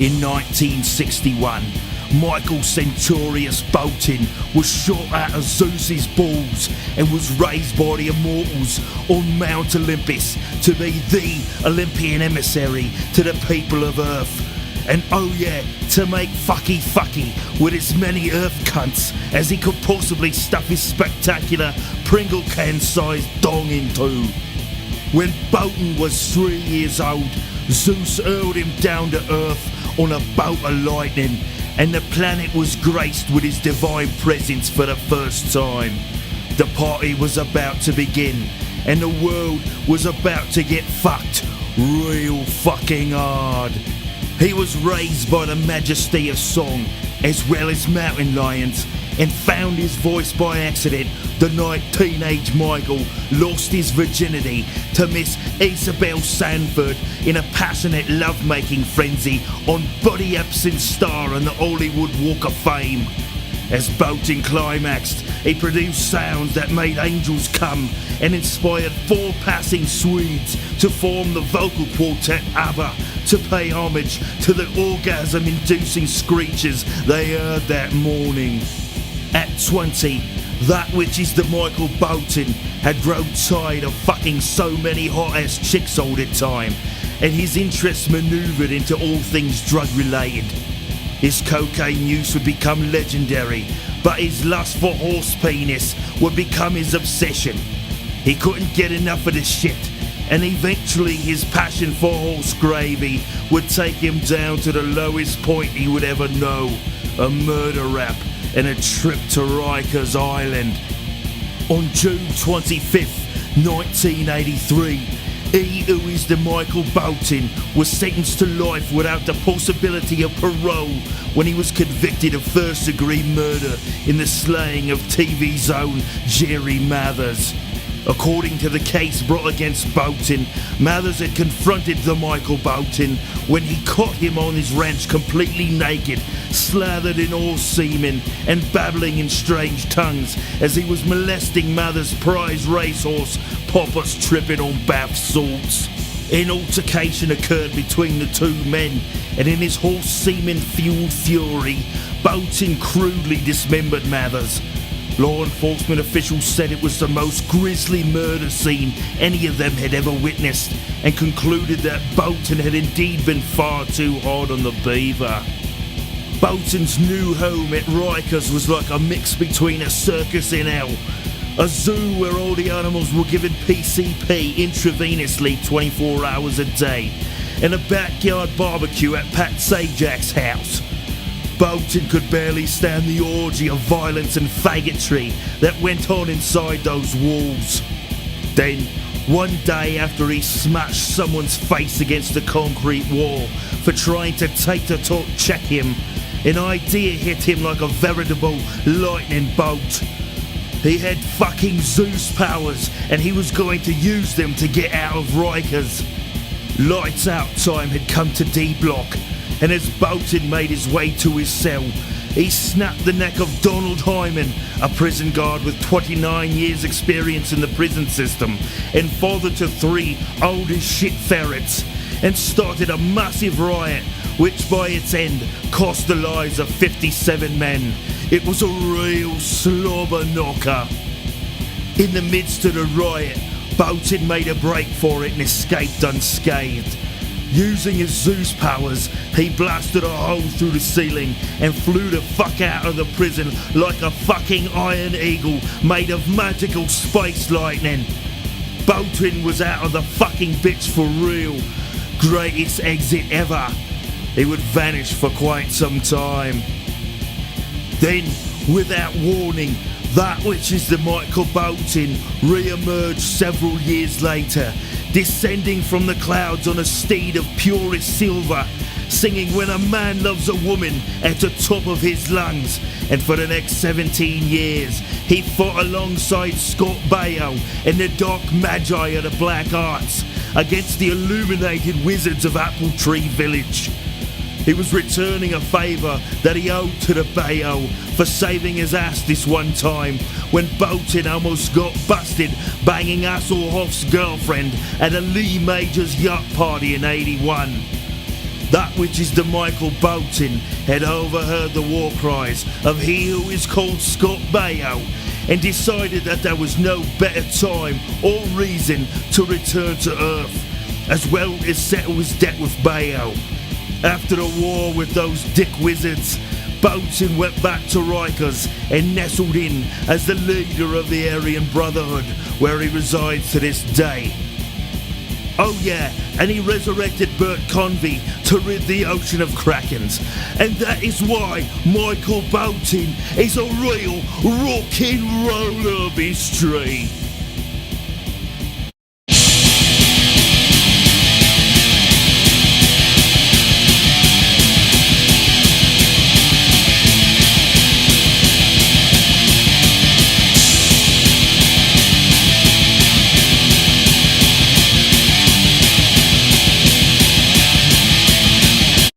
In 1961, Michael Centaurus Bolton was shot out of Zeus's balls and was raised by the immortals on Mount Olympus to be the Olympian emissary to the people of Earth. And oh yeah, to make fucky with as many Earth cunts as he could possibly stuff his spectacular Pringle can-sized dong into. When Bolton was 3 years old, Zeus hurled him down to Earth on a bolt of lightning, and the planet was graced with his divine presence for the first time. The party was about to begin, and the world was about to get fucked real fucking hard. He was raised by the majesty of song, as well as mountain lions, and found his voice by accident the night teenage Michael lost his virginity to Miss Isabel Sanford in a passionate love-making frenzy on Buddy Ebsen's star on the Hollywood Walk of Fame. As Bolton climaxed, he produced sounds that made angels come and inspired 4 passing Swedes to form the vocal quartet ABBA to pay homage to the orgasm-inducing screeches they heard that morning. At 20, that which is the Michael Bolton had grown tired of fucking so many hot-ass chicks all the time, and his interests manoeuvred into all things drug-related. His cocaine use would become legendary, but his lust for horse penis would become his obsession. He couldn't get enough of the shit, and eventually his passion for horse gravy would take him down to the lowest point he would ever know, a murder rap and a trip to Rikers Island. On June 25th, 1983, he who is the Michael Bolton was sentenced to life without the possibility of parole when he was convicted of first-degree murder in the slaying of TV's own Jerry Mathers. According to the case brought against Bolton, Mathers had confronted the Michael Bolton when he caught him on his ranch completely naked, slathered in horse semen and babbling in strange tongues as he was molesting Mathers' prize racehorse, Popper's tripping on bath salts. An altercation occurred between the two men, and in his horse semen-fueled fury, Bolton crudely dismembered Mathers. Law enforcement officials said it was the most grisly murder scene any of them had ever witnessed, and concluded that Bolton had indeed been far too hard on the beaver. Bolton's new home at Rikers was like a mix between a circus in hell, a zoo where all the animals were given PCP intravenously 24 hours a day, and a backyard barbecue at Pat Sajak's house. Bolton could barely stand the orgy of violence and faggotry that went on inside those walls. Then, one day after he smashed someone's face against the concrete wall for trying to tater-tot check him, an idea hit him like a veritable lightning bolt. He had fucking Zeus powers, and he was going to use them to get out of Rikers. Lights out time had come to D-Block, and as Bolton made his way to his cell, he snapped the neck of Donald Hyman, a prison guard with 29 years experience in the prison system, and father to 3 old as shit ferrets, and started a massive riot, which by its end cost the lives of 57 men. It was a real slobber knocker. In the midst of the riot, Bolton made a break for it and escaped unscathed. Using his Zeus powers, he blasted a hole through the ceiling and flew the fuck out of the prison like a fucking iron eagle made of magical space lightning. Bolton was out of the fucking bitch for real. Greatest exit ever. He would vanish for quite some time. Then, without warning, that which is the Michael Bolton re-emerged several years later, descending from the clouds on a steed of purest silver, singing When a Man Loves a Woman at the top of his lungs. And for the next 17 years, he fought alongside Scott Baio and the Dark Magi of the Black Arts against the illuminated wizards of Apple Tree Village. He was returning a favour that he owed to the Bayo for saving his ass this one time when Bolton almost got busted banging Hasselhoff's girlfriend at a Lee Major's yacht party in '81. That which is the Michael Bolton had overheard the war cries of he who is called Scott Baio, and decided that there was no better time or reason to return to Earth, as well as settle his debt with Baio. After the war with those dick wizards, Bolton went back to Rikers and nestled in as the leader of the Aryan Brotherhood, where he resides to this day. Oh yeah, and he resurrected Bert Convey to rid the ocean of Krakens. And that is why Michael Bolton is a real rock and roller mystery.